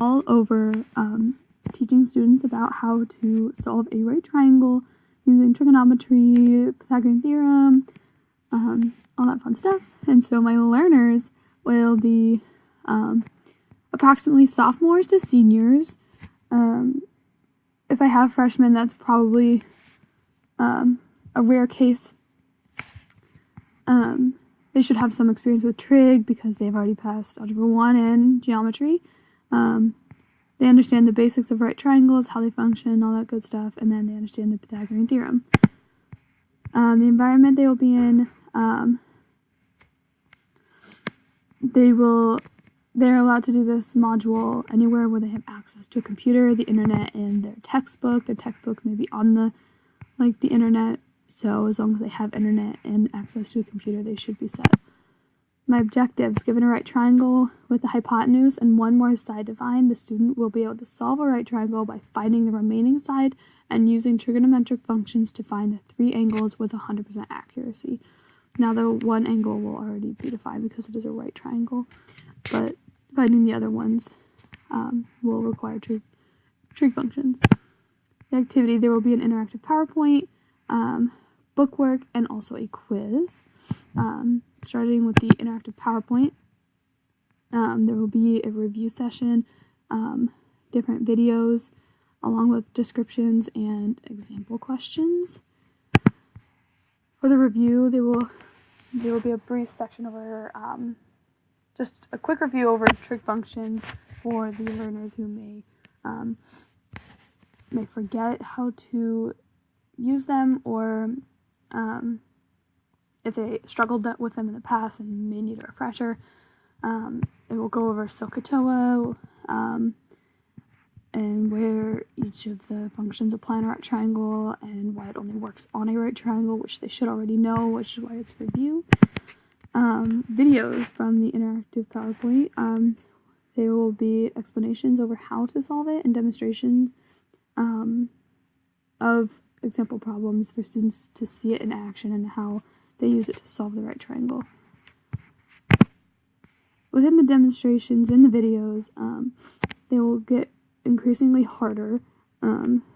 all over teaching students about how to solve a right triangle using trigonometry, Pythagorean theorem, all that fun stuff. And so my learners will be approximately sophomores to seniors. If I have freshmen, that's probably a rare case. They should have some experience with trig because they've already passed Algebra 1 and geometry. They understand the basics of right triangles, how they function, all that good stuff, and then they understand the Pythagorean theorem. The environment they will be in, they're allowed to do this module anywhere where they have access to a computer, the internet, and their textbook. Their textbook may be on the internet, so as long as they have internet and access to a computer, they should be set. My objectives: given a right triangle with a hypotenuse and one more side defined, the student will be able to solve a right triangle by finding the remaining side and using trigonometric functions to find the three angles with 100% accuracy. Now the one angle will already be defined because it is a right triangle, but finding the other ones will require trig functions. The activity: there will be an interactive PowerPoint, bookwork, and also a quiz. Starting with the interactive PowerPoint, there will be a review session, different videos, along with descriptions and example questions. For the review, there will be a brief section over just a quick review over trig functions for the learners who may forget how to use them, or if they struggled with them in the past and may need a refresher. It will go over SOHCAHTOA, and where each of the functions apply in a right triangle and why it only works on a right triangle, which they should already know, which is why it's review. Videos from the interactive PowerPoint. There will be explanations over how to solve it and demonstrations of example problems for students to see it in action and how they use it to solve the right triangle. Within the demonstrations in the videos, they will get increasingly harder,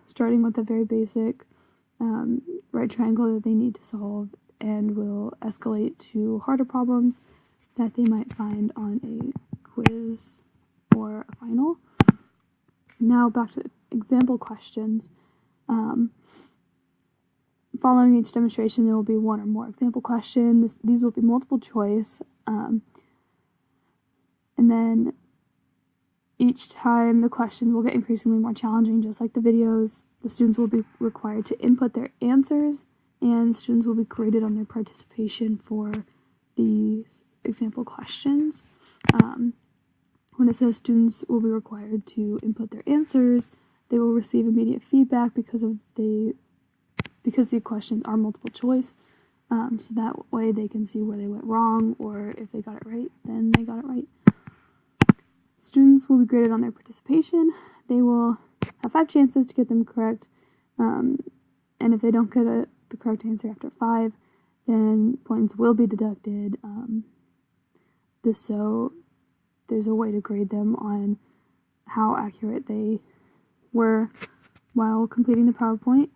starting with the very basic right triangle that they need to solve, and will escalate to harder problems that they might find on a quiz or a final. Now back to example questions. Following each demonstration, there will be one or more example questions. These will be multiple choice, and then each time the questions will get increasingly more challenging, just like the videos. The students will be required to input their answers, and students will be graded on their participation for these example questions. When it says students will be required to input their answers, they will receive immediate feedback because the questions are multiple choice, so that way they can see where they went wrong, or if they got it right, then they got it right. Students will be graded on their participation. They will have 5 chances to get them correct, and if they don't get the correct answer after 5, then points will be deducted. So there's a way to grade them on how accurate they were while completing the PowerPoint.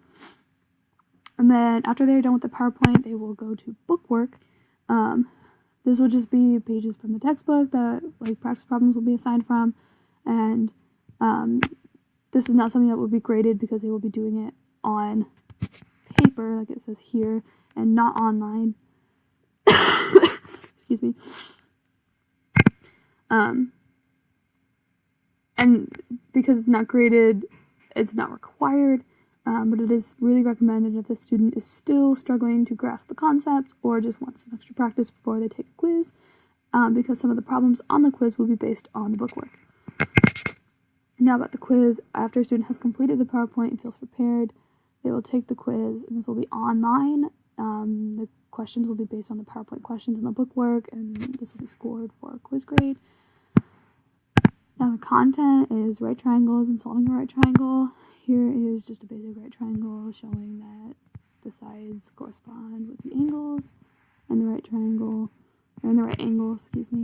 And then after they're done with the PowerPoint, they will go to bookwork. This will just be pages from the textbook that practice problems will be assigned from, and this is not something that will be graded because they will be doing it on paper, like it says here, and not online. Excuse me. And because it's not graded, it's not required, but it is really recommended if the student is still struggling to grasp the concepts or just wants some extra practice before they take a quiz, because some of the problems on the quiz will be based on the bookwork. Now about the quiz: after a student has completed the PowerPoint and feels prepared, they will take the quiz, and this will be online. The questions will be based on the PowerPoint questions and the bookwork, and this will be scored for a quiz grade. Now the content is right triangles and solving a right triangle. Here is just a basic right triangle showing that the sides correspond with the angles and the right triangle, and the right angle, excuse me.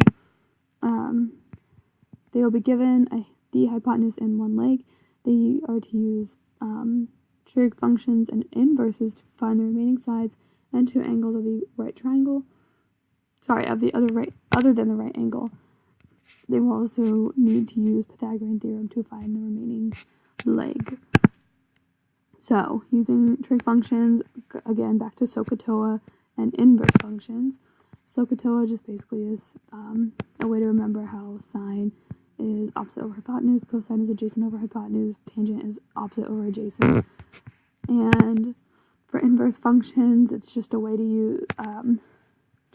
They will be given the hypotenuse and one leg. They are to use trig functions and inverses to find the remaining sides and two angles of the right triangle. Of the other than the right angle. They will also need to use Pythagorean theorem to find the remaining leg. So, using trig functions, again, back to SOHCAHTOA, and inverse functions. SOHCAHTOA just basically is a way to remember how sine is opposite over hypotenuse, cosine is adjacent over hypotenuse, tangent is opposite over adjacent. And for inverse functions, it's just a way to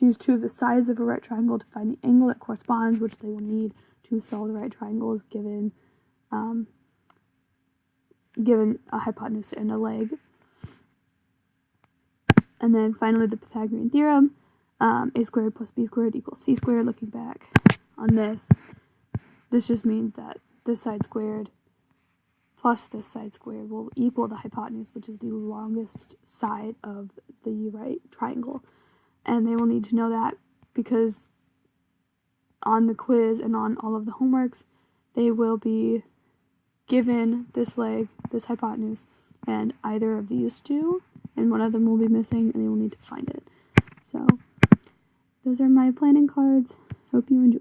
use two of the sides of a right triangle to find the angle that corresponds, which they will need to solve the right triangles given a hypotenuse and a leg. And then finally the Pythagorean theorem, a squared plus b squared equals c squared. Looking back on this just means that this side squared plus this side squared will equal the hypotenuse, which is the longest side of the right triangle. And they will need to know that because on the quiz and on all of the homeworks, they will be given this leg, this hypotenuse, and either of these two, and one of them will be missing, and they will need to find it. So, those are my planning cards. Hope you enjoy.